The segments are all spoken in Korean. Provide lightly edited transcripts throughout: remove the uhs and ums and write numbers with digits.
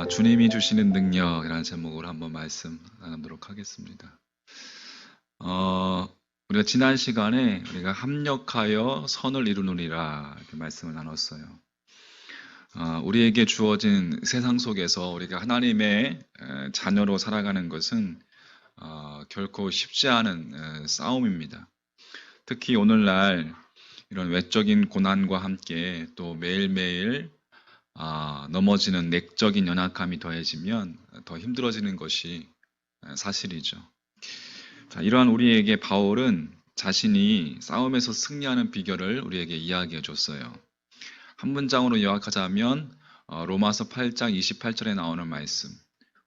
주님이 주시는 능력이라는 제목으로 한번 말씀 나누도록 하겠습니다. 우리가 지난 시간에 우리가 합력하여 선을 이루느니라 이렇게 말씀을 나눴어요. 우리에게 주어진 세상 속에서 우리가 하나님의 자녀로 살아가는 것은 결코 쉽지 않은 싸움입니다. 특히 오늘날 이런 외적인 고난과 함께 또 매일매일 넘어지는 내적인 연약함이 더해지면 더 힘들어지는 것이 사실이죠. 자, 이러한 우리에게 바울은 자신이 싸움에서 승리하는 비결을 우리에게 이야기해 줬어요. 한 문장으로 요약하자면 로마서 8장 28절에 나오는 말씀,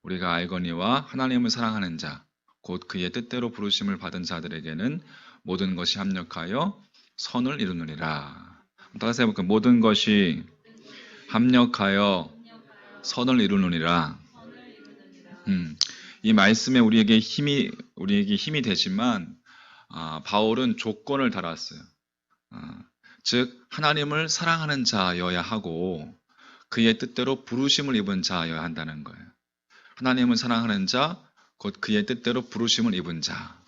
우리가 알거니와 하나님을 사랑하는 자, 곧 그의 뜻대로 부르심을 받은 자들에게는 모든 것이 합력하여 선을 이루느니라. 다시 해볼까요? 모든 것이 합력하여 선을 이루느니라. 이 말씀에 우리에게 힘이 되지만 바울은 조건을 달았어요. 즉 하나님을 사랑하는 자여야 하고 그의 뜻대로 부르심을 입은 자여야 한다는 거예요. 하나님을 사랑하는 자, 곧 그의 뜻대로 부르심을 입은 자.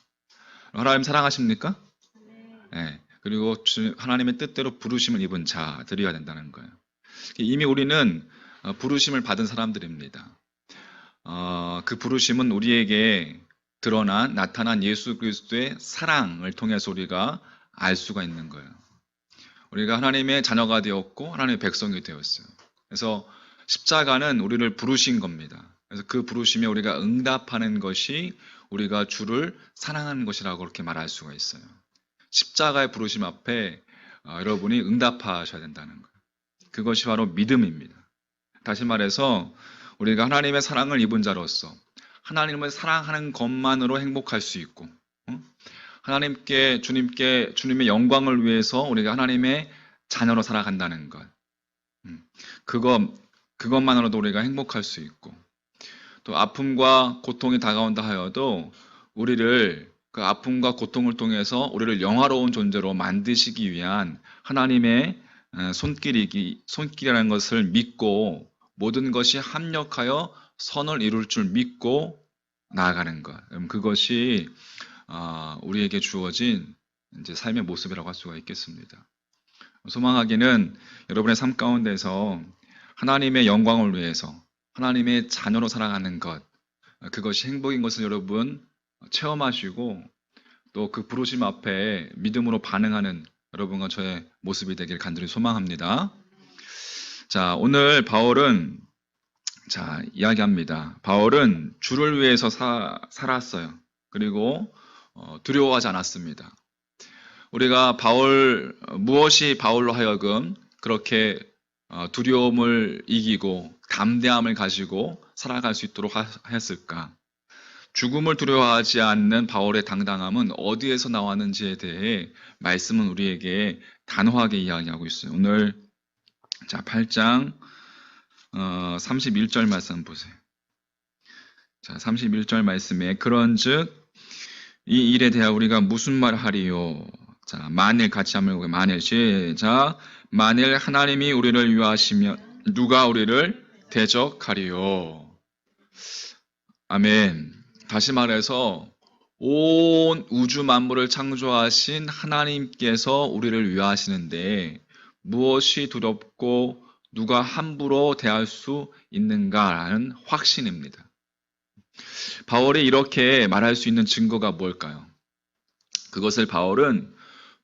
하나님 사랑하십니까? 네. 그리고 하나님의 뜻대로 부르심을 입은 자들이어야 된다는 거예요. 이미 우리는 부르심을 받은 사람들입니다. 그 부르심은 우리에게 나타난 예수 그리스도의 사랑을 통해서 우리가 알 수가 있는 거예요. 우리가 하나님의 자녀가 되었고 하나님의 백성이 되었어요. 그래서 십자가는 우리를 부르신 겁니다. 그래서 그 부르심에 우리가 응답하는 것이 우리가 주를 사랑하는 것이라고 그렇게 말할 수가 있어요. 십자가의 부르심 앞에 여러분이 응답하셔야 된다는 거예요. 그것이 바로 믿음입니다. 다시 말해서 우리가 하나님의 사랑을 입은 자로서 하나님을 사랑하는 것만으로 행복할 수 있고 주님의 영광을 위해서 우리가 하나님의 자녀로 살아간다는 것, 그것만으로도 우리가 행복할 수 있고, 또 아픔과 고통이 다가온다 하여도 우리를 그 아픔과 고통을 통해서 우리를 영화로운 존재로 만드시기 위한 하나님의 손길이라는 것을 믿고 모든 것이 합력하여 선을 이룰 줄 믿고 나아가는 것. 그것이 우리에게 주어진 이제 삶의 모습이라고 할 수가 있겠습니다. 소망하기는 여러분의 삶 가운데서 하나님의 영광을 위해서 하나님의 자녀로 살아가는 것, 그것이 행복인 것을 여러분 체험하시고 또 그 부르심 앞에 믿음으로 반응하는 여러분과 저의 모습이 되길 간절히 소망합니다. 자, 오늘 바울은 이야기합니다. 바울은 주를 위해서 살았어요. 그리고 두려워하지 않았습니다. 우리가 무엇이 바울로 하여금 그렇게 두려움을 이기고 담대함을 가지고 살아갈 수 있도록 했을까? 죽음을 두려워하지 않는 바울의 당당함은 어디에서 나왔는지에 대해 말씀은 우리에게 단호하게 이야기하고 있어요. 오늘 8장 31절 말씀 보세요. 31절 말씀에 그런즉 이 일에 대하여 우리가 무슨 말 하리요? 만일 같이 한번 만일 시작. 만일 하나님이 우리를 위하시면 누가 우리를 대적하리요? 아멘. 다시 말해서 온 우주 만물을 창조하신 하나님께서 우리를 위하시는데 무엇이 두렵고 누가 함부로 대할 수 있는가라는 확신입니다. 바울이 이렇게 말할 수 있는 증거가 뭘까요? 그것을 바울은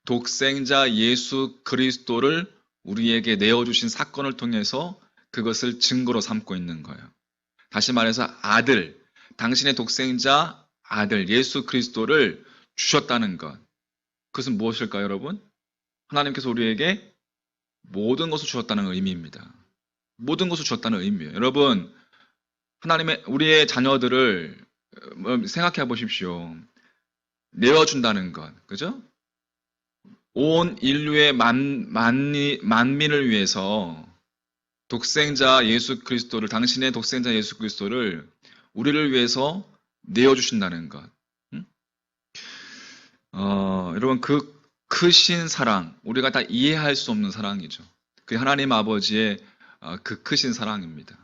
독생자 예수 그리스도를 우리에게 내어주신 사건을 통해서 그것을 증거로 삼고 있는 거예요. 다시 말해서 당신의 독생자 아들 예수 그리스도를 주셨다는 것. 그것은 무엇일까요, 여러분? 하나님께서 우리에게 모든 것을 주셨다는 의미입니다. 모든 것을 주셨다는 의미예요. 여러분, 우리의 자녀들을 생각해 보십시오. 내어준다는 것, 그죠? 온 인류의 만민을 위해서 당신의 독생자 예수 그리스도를 우리를 위해서 내어주신다는 것. 여러분, 그 크신 사랑, 우리가 다 이해할 수 없는 사랑이죠. 그 하나님 아버지의 그 크신 사랑입니다.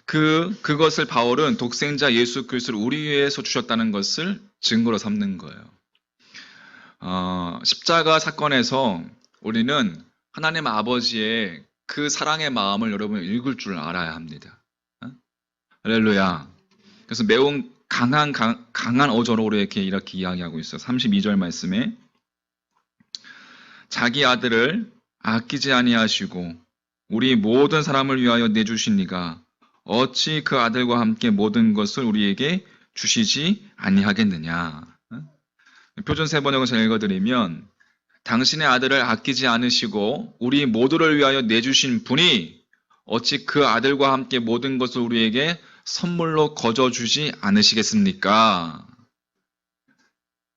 그것을 바울은 독생자 예수 그리스도를 우리 위해서 주셨다는 것을 증거로 삼는 거예요. 십자가 사건에서 우리는 하나님 아버지의 그 사랑의 마음을 여러분 읽을 줄 알아야 합니다. 할렐루야. 그래서 매우 강한 어조로 이렇게 이야기하고 있어요. 32절 말씀에 자기 아들을 아끼지 아니하시고 우리 모든 사람을 위하여 내주신 이가 어찌 그 아들과 함께 모든 것을 우리에게 주시지 아니하겠느냐. 표준 세번역을 제가 읽어드리면 당신의 아들을 아끼지 않으시고 우리 모두를 위하여 내주신 분이 어찌 그 아들과 함께 모든 것을 우리에게 선물로 거저주지 않으시겠습니까?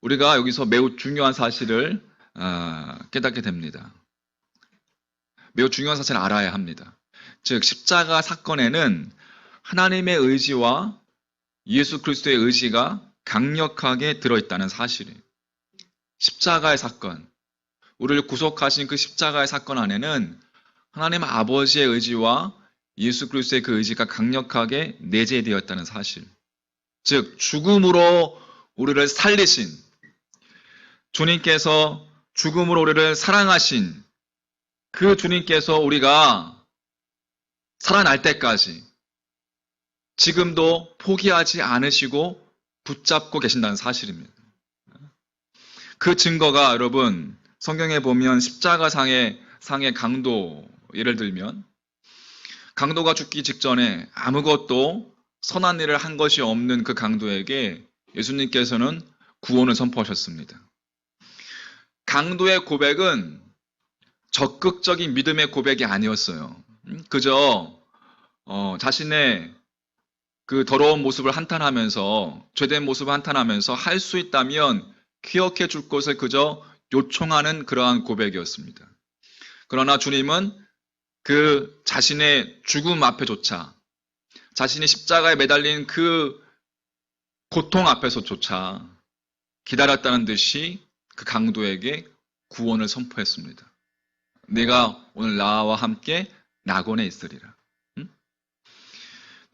우리가 여기서 매우 중요한 사실을 깨닫게 됩니다. 매우 중요한 사실을 알아야 합니다. 즉 십자가 사건에는 하나님의 의지와 예수 그리스도의 의지가 강력하게 들어있다는 사실이에요. 십자가의 사건, 우리를 구속하신 그 십자가의 사건 안에는 하나님 아버지의 의지와 예수 그리스도의 그 의지가 강력하게 내재되었다는 사실. 즉 죽음으로 우리를 살리신 주님께서 죽음으로 우리를 사랑하신 그 주님께서 우리가 살아날 때까지 지금도 포기하지 않으시고 붙잡고 계신다는 사실입니다. 그 증거가 여러분 성경에 보면 십자가상의 강도, 예를 들면 강도가 죽기 직전에 아무것도 선한 일을 한 것이 없는 그 강도에게 예수님께서는 구원을 선포하셨습니다. 강도의 고백은 적극적인 믿음의 고백이 아니었어요. 그저 자신의 그 더러운 모습을 한탄하면서, 죄된 모습을 한탄하면서 할 수 있다면 기억해 줄 것을 그저 요청하는 그러한 고백이었습니다. 그러나 주님은 그 자신의 죽음 앞에조차, 자신이 십자가에 매달린 그 고통 앞에서조차 기다렸다는 듯이 그 강도에게 구원을 선포했습니다. 내가 오늘 나와 함께 낙원에 있으리라.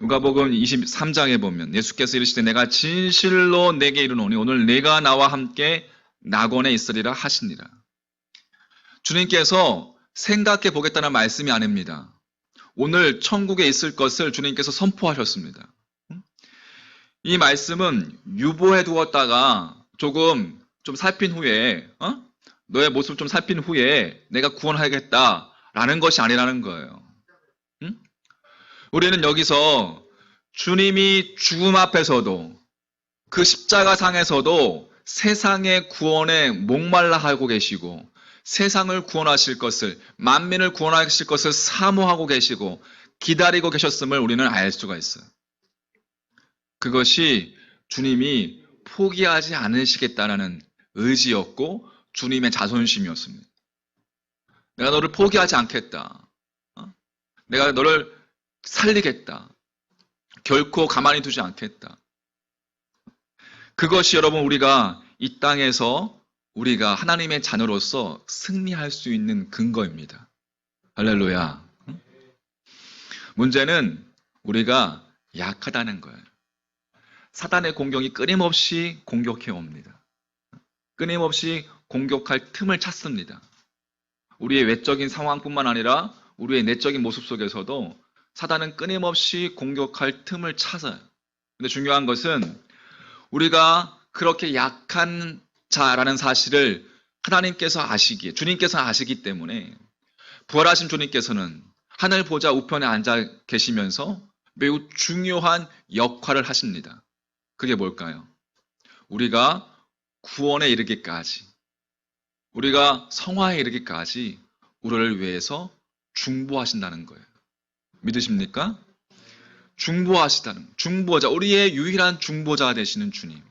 누가복음 23장에 보면 예수께서 이르시되 내가 진실로 내게 이르노니 오늘 내가 나와 함께 낙원에 있으리라 하시니라. 주님께서 생각해 보겠다는 말씀이 아닙니다. 오늘 천국에 있을 것을 주님께서 선포하셨습니다. 이 말씀은 유보해 두었다가 조금 좀 살핀 후에 너의 모습을 좀 살핀 후에 내가 구원하겠다라는 것이 아니라는 거예요. 우리는 여기서 주님이 죽음 앞에서도 그 십자가상에서도 세상의 구원에 목말라 하고 계시고 세상을 구원하실 것을, 만민을 구원하실 것을 사모하고 계시고 기다리고 계셨음을 우리는 알 수가 있어요. 그것이 주님이 포기하지 않으시겠다는 의지였고 주님의 자존심이었습니다. 내가 너를 포기하지 않겠다. 내가 너를 살리겠다. 결코 가만히 두지 않겠다. 그것이 여러분 우리가 이 땅에서 우리가 하나님의 자녀로서 승리할 수 있는 근거입니다. 할렐루야. 문제는 우리가 약하다는 거예요. 사단의 공격이 끊임없이 공격해 옵니다. 끊임없이 공격할 틈을 찾습니다. 우리의 외적인 상황뿐만 아니라 우리의 내적인 모습 속에서도 사단은 끊임없이 공격할 틈을 찾아요. 근데 중요한 것은 우리가 그렇게 약한 자라는 사실을 하나님께서 아시기에, 주님께서 아시기 때문에 부활하신 주님께서는 하늘 보좌 우편에 앉아 계시면서 매우 중요한 역할을 하십니다. 그게 뭘까요? 우리가 구원에 이르기까지, 우리가 성화에 이르기까지 우리를 위해서 중보하신다는 거예요. 믿으십니까? 중보하시다는, 중보자, 우리의 유일한 중보자 되시는 주님.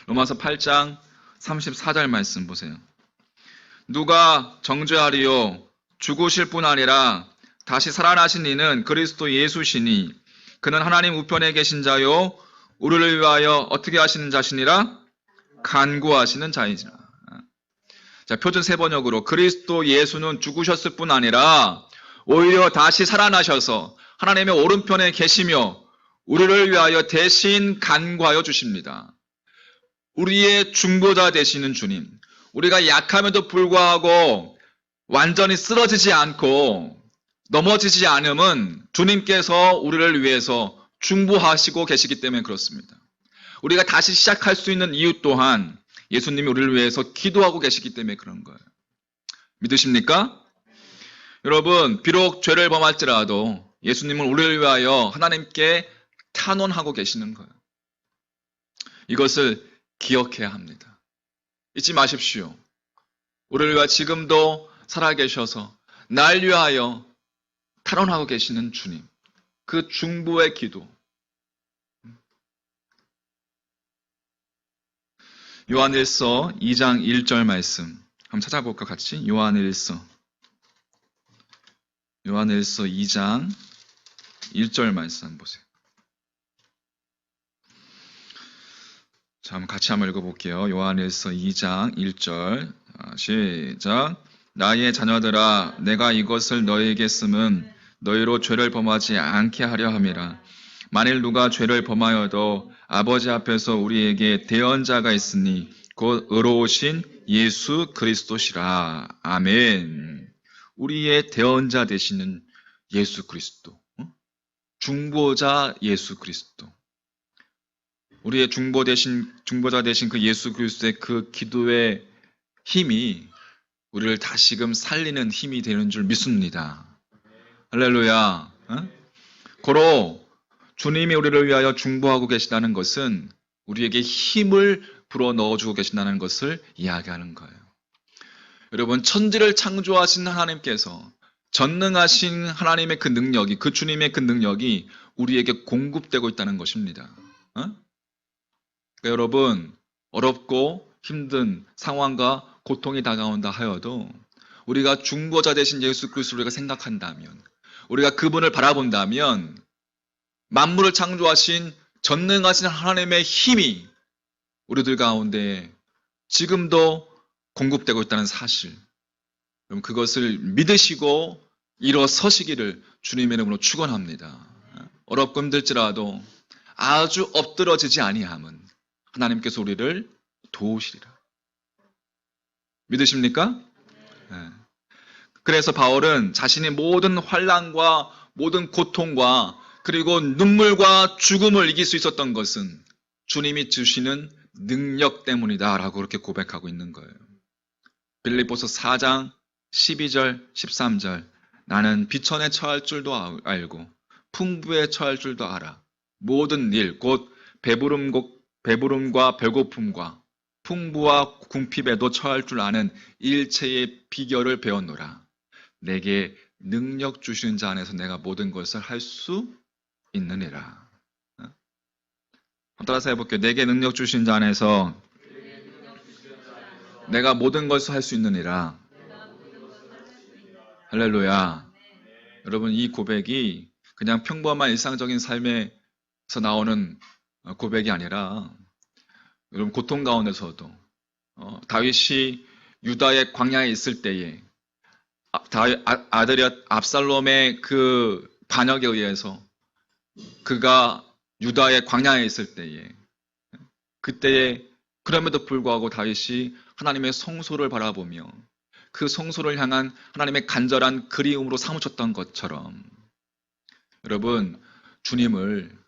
로마서 8장 34절 말씀 보세요. 누가 정죄하리요? 죽으실 뿐 아니라 다시 살아나신 이는 그리스도 예수시니 그는 하나님 우편에 계신 자요 우리를 위하여 어떻게 하시는 자시니라? 간구하시는 자이지라. 자, 표준 세번역으로 그리스도 예수는 죽으셨을 뿐 아니라 오히려 다시 살아나셔서 하나님의 오른편에 계시며 우리를 위하여 대신 간구하여 주십니다. 우리의 중보자 되시는 주님, 우리가 약함에도 불구하고 완전히 쓰러지지 않고 넘어지지 않음은 주님께서 우리를 위해서 중보하시고 계시기 때문에 그렇습니다. 우리가 다시 시작할 수 있는 이유 또한 예수님이 우리를 위해서 기도하고 계시기 때문에 그런 거예요. 믿으십니까? 여러분, 비록 죄를 범할지라도 예수님은 우리를 위하여 하나님께 탄원하고 계시는 거예요. 이것을 기억해야 합니다. 잊지 마십시오. 우리를 위하여 지금도 살아계셔서 날 위하여 탄원하고 계시는 주님, 그 중보의 기도. 요한일서 2장 1절 말씀 한번 찾아볼까 같이? 요한일서 2장 1절 말씀 한번 보세요. 자, 한번 같이 한번 읽어볼게요. 요한일서 2장 1절 시작. 나의 자녀들아, 내가 이것을 너희에게 쓰면 너희로 죄를 범하지 않게 하려 함이라. 만일 누가 죄를 범하여도 아버지 앞에서 우리에게 대언자가 있으니 곧 의로우신 예수 그리스도시라. 아멘. 우리의 대언자 되시는 예수 그리스도, 중보자 예수 그리스도, 우리의 중보자 되신 그 예수 그리스도의 그 기도의 힘이 우리를 다시금 살리는 힘이 되는 줄 믿습니다. 할렐루야. 고로 주님이 우리를 위하여 중보하고 계시다는 것은 우리에게 힘을 불어 넣어주고 계신다는 것을 이야기하는 거예요. 여러분, 천지를 창조하신 하나님께서 전능하신 하나님의 그 능력이, 그 주님의 그 능력이 우리에게 공급되고 있다는 것입니다. 그러니까 여러분, 어렵고 힘든 상황과 고통이 다가온다 하여도 우리가 중보자 되신 예수 그리스도를 우리가 생각한다면, 우리가 그분을 바라본다면 만물을 창조하신 전능하신 하나님의 힘이 우리들 가운데 지금도 공급되고 있다는 사실, 그럼 그것을 믿으시고 일어서시기를 주님의 이름으로 축원합니다. 어렵고 힘들지라도 아주 엎드러지지 아니함은 하나님께서 우리를 도우시리라. 믿으십니까? 네. 그래서 바울은 자신의 모든 환난과 모든 고통과 그리고 눈물과 죽음을 이길 수 있었던 것은 주님이 주시는 능력 때문이다 라고 그렇게 고백하고 있는 거예요. 빌립보서 4장 12절 13절 나는 비천에 처할 줄도 알고 풍부에 처할 줄도 알아. 모든 일 곧 배부름과 배고픔과 풍부와 궁핍에도 처할 줄 아는 일체의 비결을 배웠노라. 내게 능력 주시는 자 안에서 내가 모든 것을 할 수 있느니라. 따라서 해볼게요. 내게 능력 주신 자 안에서 내가 모든 것을 할 수 있느니라. 할렐루야. 여러분, 이 고백이 그냥 평범한 일상적인 삶에서 나오는 고백이 아니라 여러분, 고통 가운데서도 다윗이 유다의 광야에 있을 때에 아들이 압살롬의 그 반역에 의해서 그가 유다의 광야에 있을 때에 그때에 그럼에도 불구하고 다윗이 하나님의 성소를 바라보며 그 성소를 향한 하나님의 간절한 그리움으로 사무쳤던 것처럼 여러분, 주님을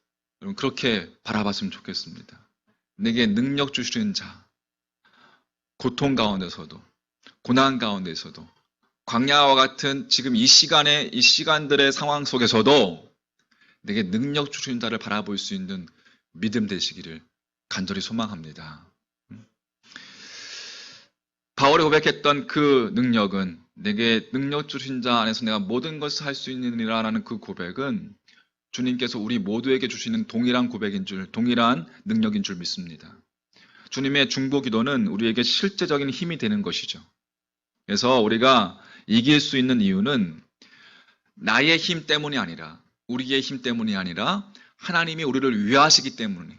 여러분 그렇게 바라봤으면 좋겠습니다. 내게 능력 주시는 자, 고통 가운데서도 고난 가운데서도 광야와 같은 지금 이 시간들의 상황 속에서도 내게 능력 주시는 자를 바라볼 수 있는 믿음 되시기를 간절히 소망합니다. 바울이 고백했던 그 능력은 내게 능력 주신 자 안에서 내가 모든 것을 할 수 있느니라라는 그 고백은 주님께서 우리 모두에게 주시는 동일한 고백인 줄, 동일한 능력인 줄 믿습니다. 주님의 중보 기도는 우리에게 실제적인 힘이 되는 것이죠. 그래서 우리가 이길 수 있는 이유는 나의 힘 때문이 아니라, 우리의 힘 때문이 아니라 하나님이 우리를 위하시기 때문에,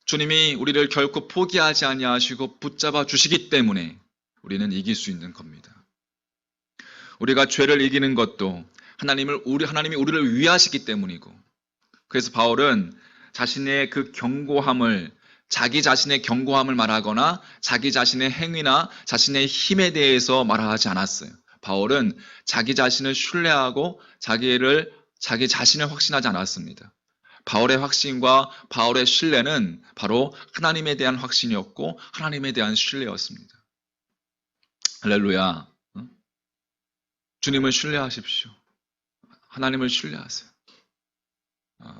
주님이 우리를 결코 포기하지 아니하시고 붙잡아 주시기 때문에 우리는 이길 수 있는 겁니다. 우리가 죄를 이기는 것도 하나님이 우리를 위하시기 때문이고. 그래서 바울은 자신의 그 견고함을, 자기 자신의 견고함을 말하거나 자기 자신의 행위나 자신의 힘에 대해서 말하지 않았어요. 바울은 자기 자신을 신뢰하고 자기 자신을 확신하지 않았습니다. 바울의 확신과 바울의 신뢰는 바로 하나님에 대한 확신이었고 하나님에 대한 신뢰였습니다. 할렐루야. 주님을 신뢰하십시오. 하나님을 신뢰하세요.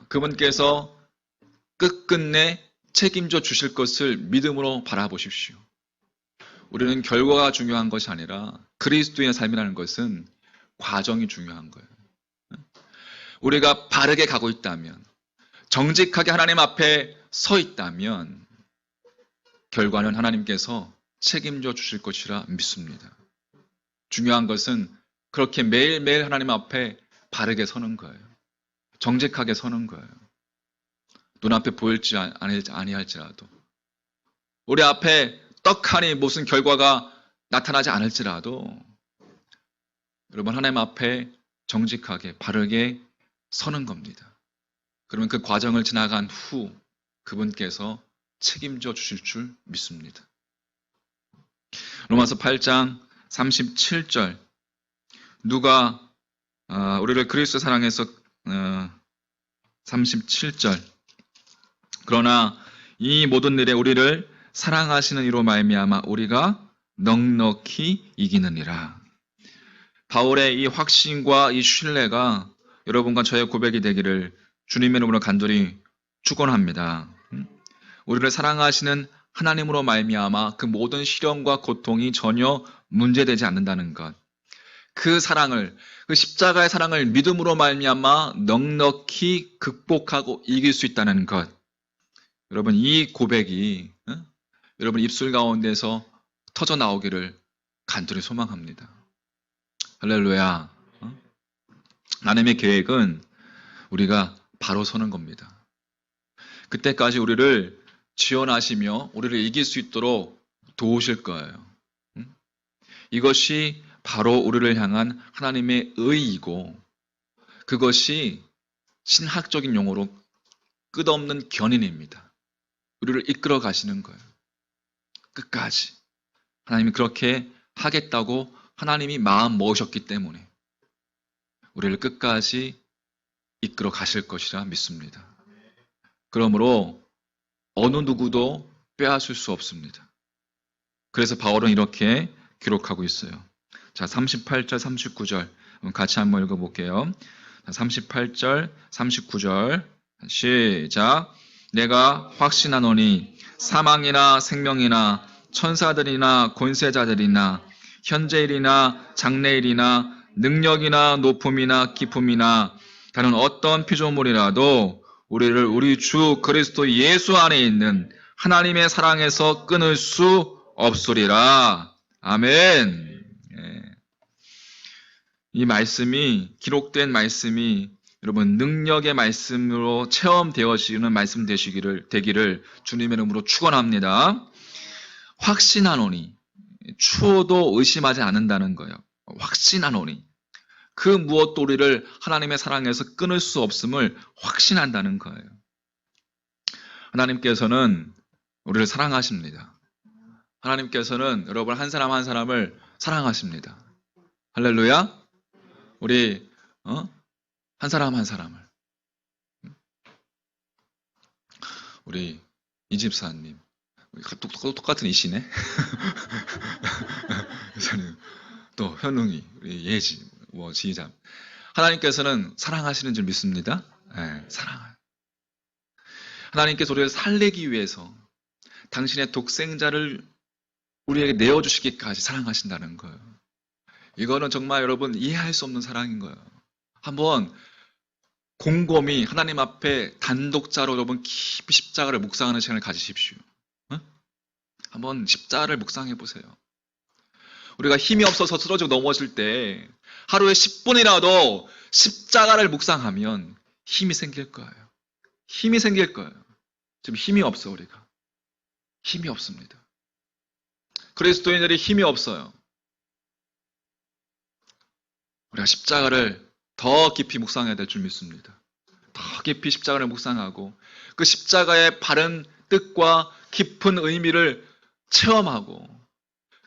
그분께서 끝끝내 책임져 주실 것을 믿음으로 바라보십시오. 우리는 결과가 중요한 것이 아니라 그리스도의 삶이라는 것은 과정이 중요한 거예요. 우리가 바르게 가고 있다면, 정직하게 하나님 앞에 서 있다면 결과는 하나님께서 책임져 주실 것이라 믿습니다. 중요한 것은 그렇게 매일매일 하나님 앞에 바르게 서는 거예요. 정직하게 서는 거예요. 눈앞에 보일지 아니할지라도, 우리 앞에 떡하니 무슨 결과가 나타나지 않을지라도 여러분 하나님 앞에 정직하게 바르게 서는 겁니다. 그러면 그 과정을 지나간 후 그분께서 책임져 주실 줄 믿습니다. 로마서 8장 37절, 누가 우리를 그리스도 사랑해서 37절, 그러나 이 모든 일에 우리를 사랑하시는 이로 말미암아 우리가 넉넉히 이기느니라. 바울의 이 확신과 이 신뢰가 여러분과 저의 고백이 되기를 주님의 이름으로 간절히 축원합니다. 우리를 사랑하시는 하나님으로 말미암아 그 모든 시련과 고통이 전혀 문제되지 않는다는 것, 그 사랑을, 그 십자가의 사랑을 믿음으로 말미암아 넉넉히 극복하고 이길 수 있다는 것, 여러분 이 고백이 여러분 입술 가운데서 터져 나오기를 간절히 소망합니다. 할렐루야. 하나님의 계획은 우리가 바로 서는 겁니다. 그때까지 우리를 지원하시며 우리를 이길 수 있도록 도우실 거예요. 이것이 바로 우리를 향한 하나님의 의이고, 그것이 신학적인 용어로 끝없는 견인입니다. 우리를 이끌어 가시는 거예요. 끝까지. 하나님이 그렇게 하겠다고 하나님이 마음 먹으셨기 때문에 우리를 끝까지 이끌어 가실 것이라 믿습니다. 그러므로 어느 누구도 빼앗을 수 없습니다. 그래서 바울은 이렇게 기록하고 있어요. 자, 38절, 39절 같이 한번 읽어볼게요. 38절, 39절 시작. 내가 확신하노니 사망이나 생명이나 천사들이나 권세자들이나 현재일이나 장래일이나 능력이나 높음이나 깊음이나 다른 어떤 피조물이라도 우리를 우리 주 그리스도 예수 안에 있는 하나님의 사랑에서 끊을 수 없으리라. 아멘. 이 말씀이, 기록된 말씀이 여러분 능력의 말씀으로 체험되어지는 말씀 되기를 주님의 이름으로 축원합니다. 확신하노니, 추호도 의심하지 않는다는 거예요. 확신하노니, 그 무엇도 우리를 하나님의 사랑에서 끊을 수 없음을 확신한다는 거예요. 하나님께서는 우리를 사랑하십니다. 하나님께서는 여러분 한 사람 한 사람을 사랑하십니다. 할렐루야. 우리 한 사람 한 사람을, 우리 이 집사님 똑같은 이시네. 또 현웅이, 우리 예지, 지휘자. 하나님께서는 사랑하시는 줄 믿습니다. 네, 사랑해요. 하나님께서 우리를 살리기 위해서 당신의 독생자를 우리에게 내어주시기까지 사랑하신다는 거예요. 이거는 정말 여러분 이해할 수 없는 사랑인 거예요. 한번 곰곰이 하나님 앞에 단독자로 여러분 깊이 십자가를 묵상하는 시간을 가지십시오. 한번 십자가를 묵상해 보세요. 우리가 힘이 없어서 쓰러지고 넘어질 때 하루에 10분이라도 십자가를 묵상하면 힘이 생길 거예요. 힘이 생길 거예요. 지금 힘이 없어, 우리가. 힘이 없습니다. 그리스도인들이 힘이 없어요. 우리가 십자가를 더 깊이 묵상해야 될 줄 믿습니다. 더 깊이 십자가를 묵상하고 그 십자가의 바른 뜻과 깊은 의미를 체험하고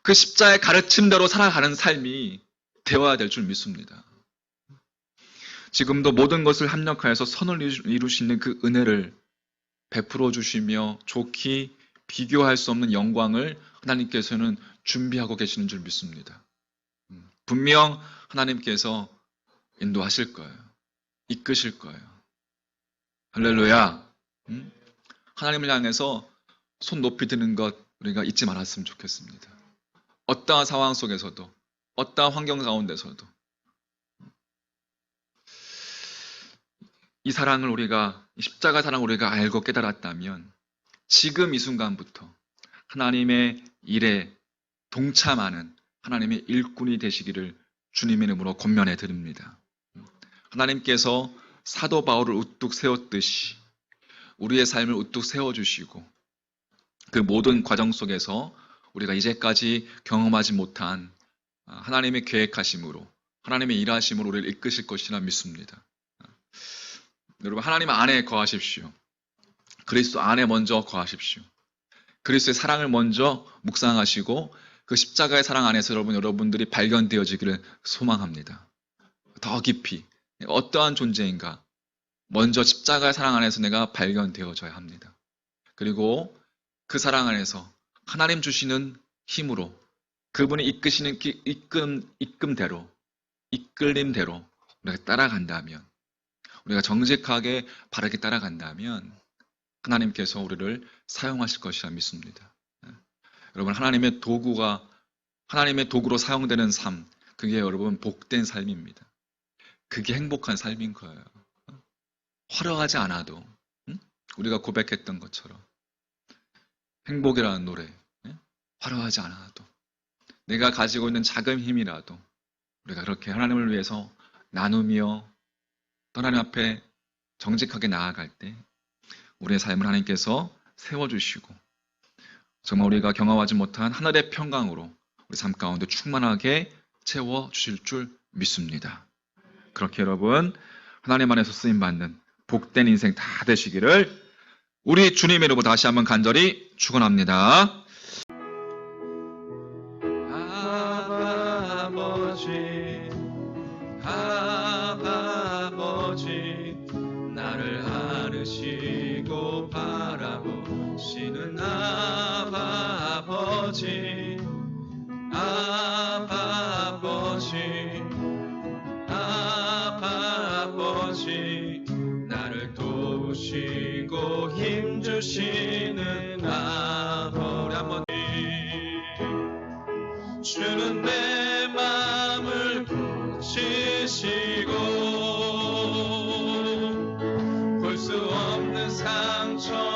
그 십자가의 가르침대로 살아가는 삶이 되어야 될 줄 믿습니다. 지금도 모든 것을 합력하여서 선을 이루시는 그 은혜를 베풀어 주시며 좋게 비교할 수 없는 영광을 하나님께서는 준비하고 계시는 줄 믿습니다. 분명 하나님께서 인도하실 거예요. 이끄실 거예요. 할렐루야. 하나님을 향해서 손 높이 드는 것 우리가 잊지 말았으면 좋겠습니다. 어떠한 상황 속에서도, 어떠한 환경 가운데서도 이 사랑을 우리가, 십자가 사랑을 우리가 알고 깨달았다면 지금 이 순간부터 하나님의 일에 동참하는 하나님의 일꾼이 되시기를 주님의 이름으로 권면해 드립니다. 하나님께서 사도 바울을 우뚝 세웠듯이 우리의 삶을 우뚝 세워주시고 그 모든 과정 속에서 우리가 이제까지 경험하지 못한 하나님의 계획하심으로 하나님의 일하심으로 우리를 이끄실 것이라 믿습니다. 여러분, 하나님 안에 거하십시오. 그리스도 안에 먼저 거하십시오. 그리스도의 사랑을 먼저 묵상하시고 그 십자가의 사랑 안에서 여러분들이 발견되어지기를 소망합니다. 더 깊이 어떠한 존재인가 먼저 십자가의 사랑 안에서 내가 발견되어져야 합니다. 그리고 그 사랑 안에서 하나님 주시는 힘으로 그분이 이끄시는 이끌림대로 우리가 따라간다면, 우리가 정직하게 바르게 따라간다면 하나님께서 우리를 사용하실 것이라 믿습니다. 여러분, 하나님의 도구로 사용되는 삶, 그게 여러분 복된 삶입니다. 그게 행복한 삶인 거예요. 화려하지 않아도 우리가 고백했던 것처럼 행복이라는 노래, 화려하지 않아도 내가 가지고 있는 작은 힘이라도 우리가 그렇게 하나님을 위해서 나누며 하나님 앞에 정직하게 나아갈 때 우리의 삶을 하나님께서 세워주시고 정말 우리가 경험하지 못한 하늘의 평강으로 우리 삶 가운데 충만하게 채워주실 줄 믿습니다. 그렇게 여러분 하나님 안에서 쓰임받는 복된 인생 다 되시기를 우리 주님의 이름으로 다시 한번 간절히 축원합니다. 아버지 나를 안으시고 바라보시는 아버지 나를 도우시고 힘주시는 아버지 주는 내 마음을 고치시고 볼 수 없는 상처